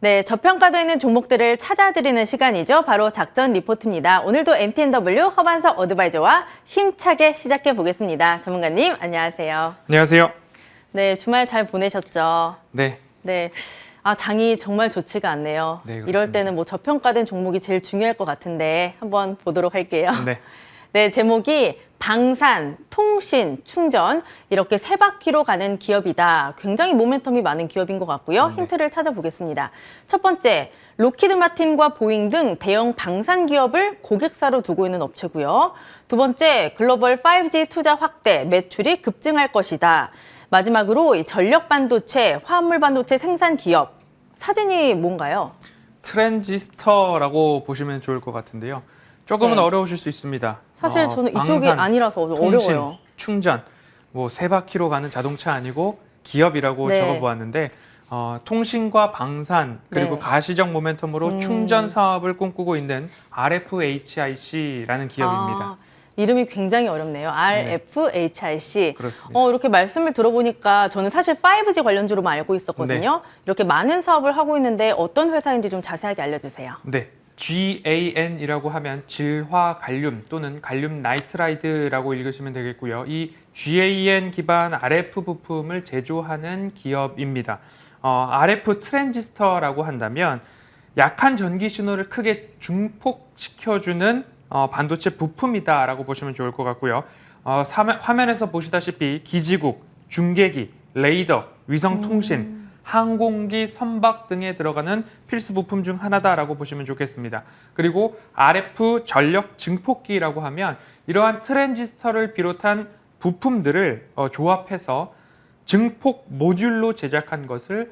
네, 저평가되어 있는 종목들을 찾아드리는 시간이죠. 바로 작전 리포트입니다. 오늘도 MTNW 허반석 어드바이저와 힘차게 시작해 보겠습니다. 전문가님, 안녕하세요. 안녕하세요. 네, 주말 잘 보내셨죠? 네. 네. 장이 정말 좋지가 않네요. 네, 그렇습니다. 이럴 때는 저평가된 종목이 제일 중요할 것 같은데 한번 보도록 할게요. 네. 네, 제목이 방산, 통신, 충전 이렇게 세 바퀴로 가는 기업이다. 굉장히 모멘텀이 많은 기업인 것 같고요. 힌트를 찾아보겠습니다. 첫 번째, 로키드 마틴과 보잉 등 대형 방산 기업을 고객사로 두고 있는 업체고요. 두 번째, 글로벌 5G 투자 확대, 매출이 급증할 것이다. 마지막으로 이 전력 반도체, 화합물 반도체 생산 기업. 사진이 뭔가요? 트랜지스터라고 보시면 좋을 것 같은데요. 조금은 네. 어려우실 수 있습니다. 사실 저는 이쪽이 방산, 아니라서 통신, 어려워요. 충전, 세 바퀴로 가는 자동차 아니고 기업이라고 네. 적어보았는데 통신과 방산 그리고 네. 가시적 모멘텀으로 충전 사업을 꿈꾸고 있는 RFHIC라는 기업입니다. 이름이 굉장히 어렵네요. RFHIC. 그렇습니다. 이렇게 말씀을 들어보니까 저는 사실 5G 관련주로만 알고 있었거든요. 이렇게 많은 사업을 하고 있는데 어떤 회사인지 좀 자세하게 알려주세요. 네. GAN이라고 하면 질화 갈륨 또는 갈륨 나이트라이드라고 읽으시면 되겠고요. 이 GAN 기반 RF 부품을 제조하는 기업입니다. RF 트랜지스터라고 한다면 약한 전기 신호를 크게 증폭시켜주는 반도체 부품이다라고 보시면 좋을 것 같고요. 화면에서 보시다시피 기지국, 중계기, 레이더, 위성통신, 항공기, 선박 등에 들어가는 필수 부품 중 하나다라고 보시면 좋겠습니다. 그리고 RF 전력 증폭기라고 하면 이러한 트랜지스터를 비롯한 부품들을 조합해서 증폭 모듈로 제작한 것을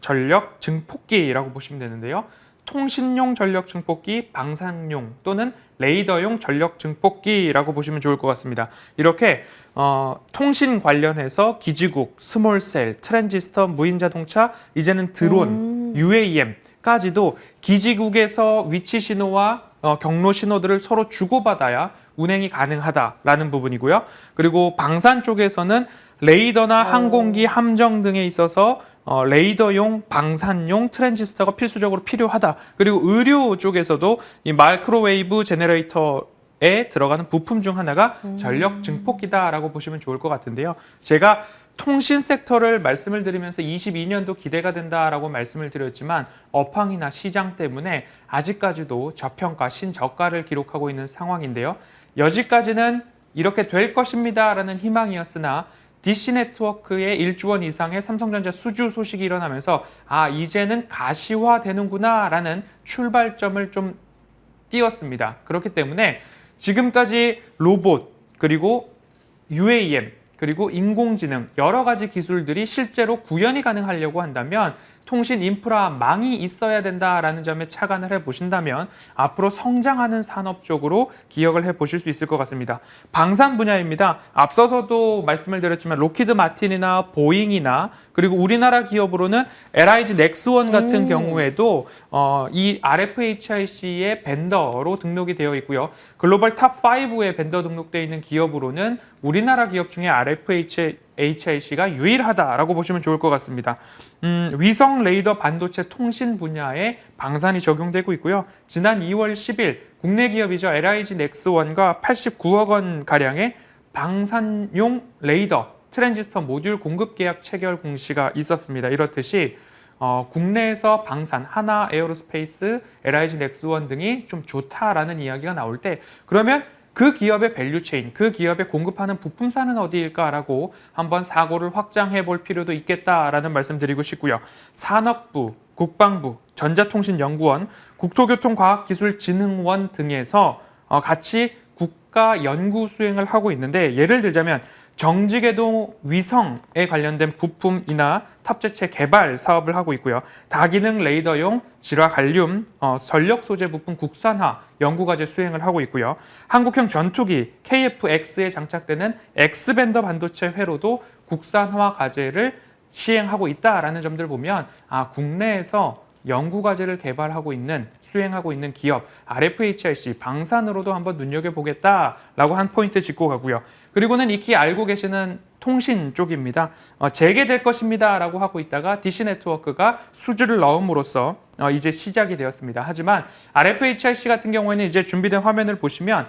전력 증폭기라고 보시면 되는데요. 통신용 전력 증폭기, 방산용 또는 레이더용 전력 증폭기라고 보시면 좋을 것 같습니다. 이렇게 통신 관련해서 기지국, 스몰셀, 트랜지스터, 무인자동차, 이제는 드론, UAM까지도 기지국에서 위치 신호와 경로 신호들을 서로 주고받아야 운행이 가능하다라는 부분이고요. 그리고 방산 쪽에서는 레이더나 항공기, 함정 등에 있어서 레이더용, 방산용 트랜지스터가 필수적으로 필요하다. 그리고 의료 쪽에서도 이 마이크로웨이브 제너레이터에 들어가는 부품 중 하나가 전력 증폭기다라고 보시면 좋을 것 같은데요. 제가 통신 섹터를 말씀을 드리면서 22년도 기대가 된다라고 말씀을 드렸지만 업황이나 시장 때문에 아직까지도 저평가, 신저가를 기록하고 있는 상황인데요. 여지까지는 이렇게 될 것입니다라는 희망이었으나 DC네트워크의 1조 원 이상의 삼성전자 수주 소식이 일어나면서 이제는 가시화되는구나 라는 출발점을 좀 띄웠습니다. 그렇기 때문에 지금까지 로봇 그리고 UAM 그리고 인공지능 여러 가지 기술들이 실제로 구현이 가능하려고 한다면 통신 인프라 망이 있어야 된다라는 점에 착안을 해보신다면 앞으로 성장하는 산업 쪽으로 기억을 해보실 수 있을 것 같습니다. 방산 분야입니다. 앞서서도 말씀을 드렸지만 로키드 마틴이나 보잉이나 그리고 우리나라 기업으로는 LIG 넥스원 같은 경우에도 이 RFHIC의 벤더로 등록이 되어 있고요. 글로벌 탑 5에 벤더 등록되어 있는 기업으로는 우리나라 기업 중에 RFHIC가 유일하다라고 보시면 좋을 것 같습니다. 위성 레이더 반도체 통신 분야에 방산이 적용되고 있고요. 지난 2월 10일 국내 기업이죠. LIG 넥스원과 89억 원 가량의 방산용 레이더 트랜지스터 모듈 공급 계약 체결 공시가 있었습니다. 이렇듯이 국내에서 방산, 하나 에어로스페이스, LIG 넥스원 등이 좀 좋다라는 이야기가 나올 때 그러면 그 기업의 밸류체인, 그 기업에 공급하는 부품사는 어디일까라고 한번 사고를 확장해 볼 필요도 있겠다라는 말씀 드리고 싶고요. 산업부, 국방부, 전자통신연구원, 국토교통과학기술진흥원 등에서 같이 국가 연구 수행을 하고 있는데 예를 들자면 정지궤도 위성에 관련된 부품이나 탑재체 개발 사업을 하고 있고요. 다기능 레이더용 질화 갈륨 전력 소재 부품 국산화 연구과제 수행을 하고 있고요. 한국형 전투기 KF-X에 장착되는 X밴더 반도체 회로도 국산화 과제를 시행하고 있다라는 점들 보면 국내에서 연구과제를 개발하고 있는, 수행하고 있는 기업 RFHIC 방산으로도 한번 눈여겨보겠다라고 한 포인트 짚고 가고요. 그리고는 익히 알고 계시는 통신 쪽입니다. 재개될 것입니다 라고 하고 있다가 DC네트워크가 수주를 넣음으로써 이제 시작이 되었습니다. 하지만 RFHIC 같은 경우에는 이제 준비된 화면을 보시면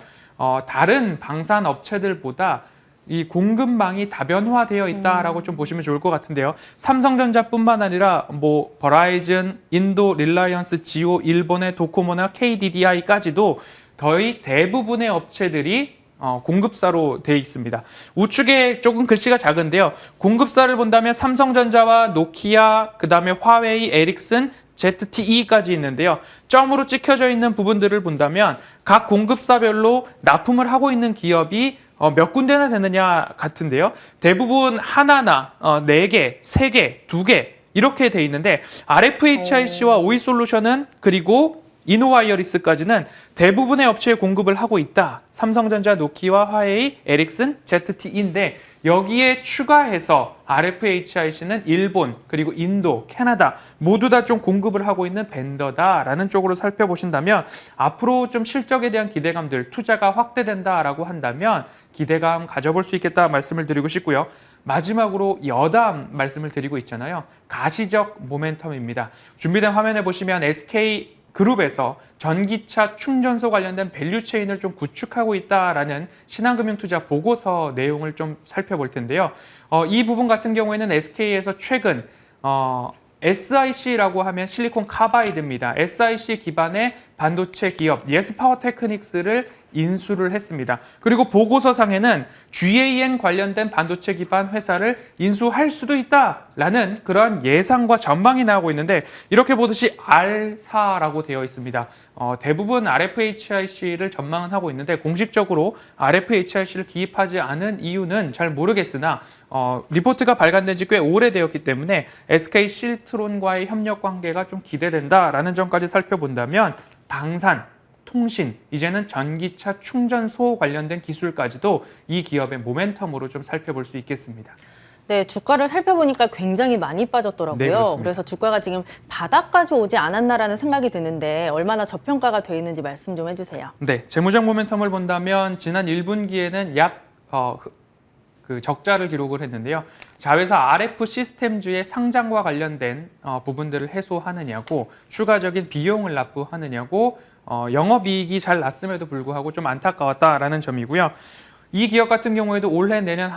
다른 방산 업체들보다 이 공급망이 다변화되어 있다라고 좀 보시면 좋을 것 같은데요. 삼성전자뿐만 아니라 뭐 버라이즌, 인도, 릴라이언스, 지오, 일본의 도코모나 KDDI까지도 거의 대부분의 업체들이 공급사로 되어 있습니다. 우측에 조금 글씨가 작은데요. 공급사를 본다면 삼성전자와 노키아, 그 다음에 화웨이, 에릭슨, ZTE까지 있는데요. 점으로 찍혀져 있는 부분들을 본다면 각 공급사별로 납품을 하고 있는 기업이 몇 군데나 되느냐 같은데요. 대부분 하나나 4개, 3개, 2개 이렇게 돼 있는데 RFHIC와 오이솔루션은 그리고 이노와이어리스까지는 대부분의 업체에 공급을 하고 있다. 삼성전자, 노키아, 화웨이, 에릭슨, ZTE인데 여기에 추가해서 RFHIC는 일본, 그리고 인도, 캐나다 모두 다 좀 공급을 하고 있는 벤더다라는 쪽으로 살펴보신다면 앞으로 좀 실적에 대한 기대감들, 투자가 확대된다라고 한다면 기대감 가져볼 수 있겠다 말씀을 드리고 싶고요. 마지막으로 여담 말씀을 드리고 있잖아요. 가시적 모멘텀입니다. 준비된 화면에 보시면 SK 그룹에서 전기차 충전소 관련된 밸류체인을 좀 구축하고 있다라는 신한금융투자 보고서 내용을 좀 살펴볼 텐데요. 이 부분 같은 경우에는 SK에서 최근 SIC라고 하면 실리콘 카바이드입니다. SIC 기반의 반도체 기업 예스파워테크닉스를 인수를 했습니다. 그리고 보고서상에는 GAN 관련된 반도체 기반 회사를 인수할 수도 있다라는 그런 예상과 전망이 나오고 있는데 이렇게 보듯이 R4라고 되어 있습니다. 대부분 RFHIC를 전망은 하고 있는데 공식적으로 RFHIC를 기입하지 않은 이유는 잘 모르겠으나 리포트가 발간된 지 꽤 오래되었기 때문에 SK 실트론과의 협력 관계가 좀 기대된다라는 점까지 살펴본다면 방산, 통신, 이제는 전기차 충전소 관련된 기술까지도 이 기업의 모멘텀으로 좀 살펴볼 수 있겠습니다. 네, 주가를 살펴보니까 굉장히 많이 빠졌더라고요. 네, 그렇습니다. 그래서 주가가 지금 바닥까지 오지 않았나라는 생각이 드는데 얼마나 저평가가 돼 있는지 말씀 좀 해주세요. 네, 재무적 모멘텀을 본다면 지난 1분기에는 약 적자를 기록을 했는데요. 자회사 RF 시스템주의 상장과 관련된 부분들을 해소하느냐고, 추가적인 비용을 납부하느냐고, 영업이익이 잘 났음에도 불구하고 좀 안타까웠다라는 점이고요. 이 기업 같은 경우에도 올해 내년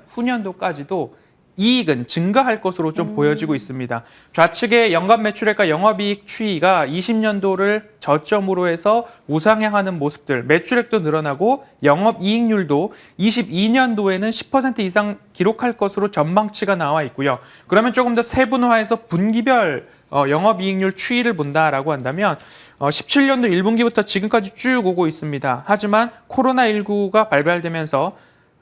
후년도까지도 이익은 증가할 것으로 좀 보여지고 있습니다. 좌측의 연간 매출액과 영업이익 추이가 20년도를 저점으로 해서 우상향하는 모습들, 매출액도 늘어나고 영업이익률도 22년도에는 10% 이상 기록할 것으로 전망치가 나와 있고요. 그러면 조금 더 세분화해서 분기별 영업이익률 추이를 본다라고 한다면 17년도 1분기부터 지금까지 쭉 오고 있습니다. 하지만 코로나19가 발발되면서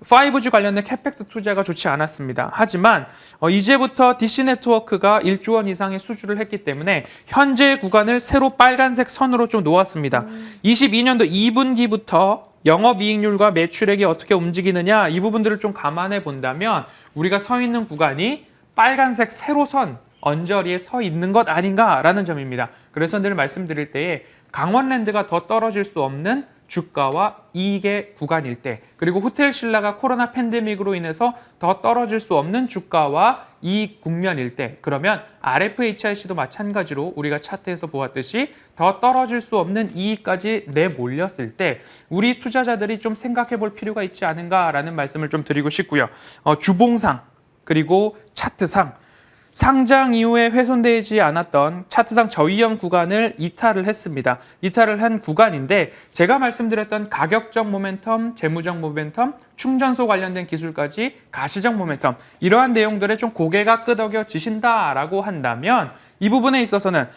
5G 관련된 캐펙스 투자가 좋지 않았습니다. 하지만 이제부터 DC네트워크가 1조 원 이상의 수주를 했기 때문에 현재 구간을 새로 빨간색 선으로 좀 놓았습니다. 22년도 2분기부터 영업이익률과 매출액이 어떻게 움직이느냐 이 부분들을 좀 감안해 본다면 우리가 서 있는 구간이 빨간색 세로선 언저리에 서 있는 것 아닌가라는 점입니다. 그래서 늘 말씀드릴 때에 강원랜드가 더 떨어질 수 없는 주가와 이익의 구간일 때, 그리고 호텔신라가 코로나 팬데믹으로 인해서 더 떨어질 수 없는 주가와 이익 국면일 때, 그러면 RFHIC도 마찬가지로 우리가 차트에서 보았듯이 더 떨어질 수 없는 이익까지 내몰렸을 때 우리 투자자들이 좀 생각해 볼 필요가 있지 않은가라는 말씀을 좀 드리고 싶고요. 주봉상 그리고 차트상 상장 이후에 훼손되지 않았던 차트상 저위험 구간을 이탈을 했습니다. 이탈을 한 구간인데 제가 말씀드렸던 가격적 모멘텀, 재무적 모멘텀, 충전소 관련된 기술까지 가시적 모멘텀 이러한 내용들에 좀 고개가 끄덕여지신다라고 한다면 이 부분에 있어서는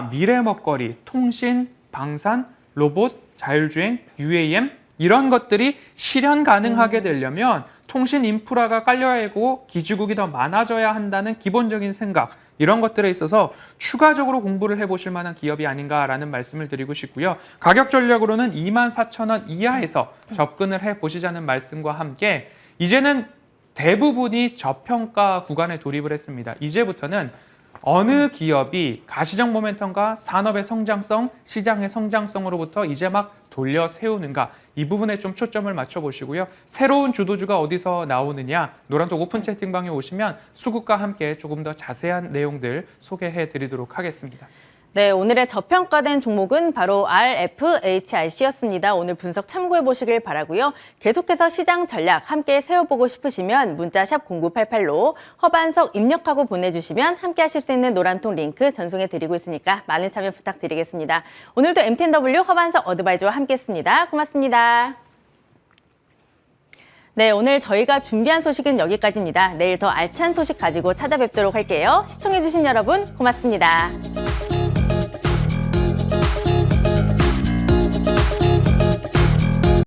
미래 먹거리, 통신, 방산, 로봇, 자율주행, UAM 이런 것들이 실현 가능하게 되려면 통신 인프라가 깔려야 하고 기지국이 더 많아져야 한다는 기본적인 생각 이런 것들에 있어서 추가적으로 공부를 해보실 만한 기업이 아닌가라는 말씀을 드리고 싶고요. 가격 전략으로는 24,000원 이하에서 접근을 해보시자는 말씀과 함께 이제는 대부분이 저평가 구간에 돌입을 했습니다. 이제부터는 어느 기업이 가시적 모멘텀과 산업의 성장성, 시장의 성장성으로부터 이제 막 돌려 세우는가, 이 부분에 좀 초점을 맞춰 보시고요. 새로운 주도주가 어디서 나오느냐, 노란톡 오픈 채팅방에 오시면 수국과 함께 조금 더 자세한 내용들 소개해 드리도록 하겠습니다. 네, 오늘의 저평가된 종목은 바로 RFHIC였습니다. 오늘 분석 참고해 보시길 바라고요. 계속해서 시장 전략 함께 세워보고 싶으시면 문자 샵 0988로 허반석 입력하고 보내주시면 함께 하실 수 있는 노란통 링크 전송해 드리고 있으니까 많은 참여 부탁드리겠습니다. 오늘도 MTNW 허반석 어드바이저와 함께했습니다. 고맙습니다. 네, 오늘 저희가 준비한 소식은 여기까지입니다. 내일 더 알찬 소식 가지고 찾아뵙도록 할게요. 시청해주신 여러분 고맙습니다.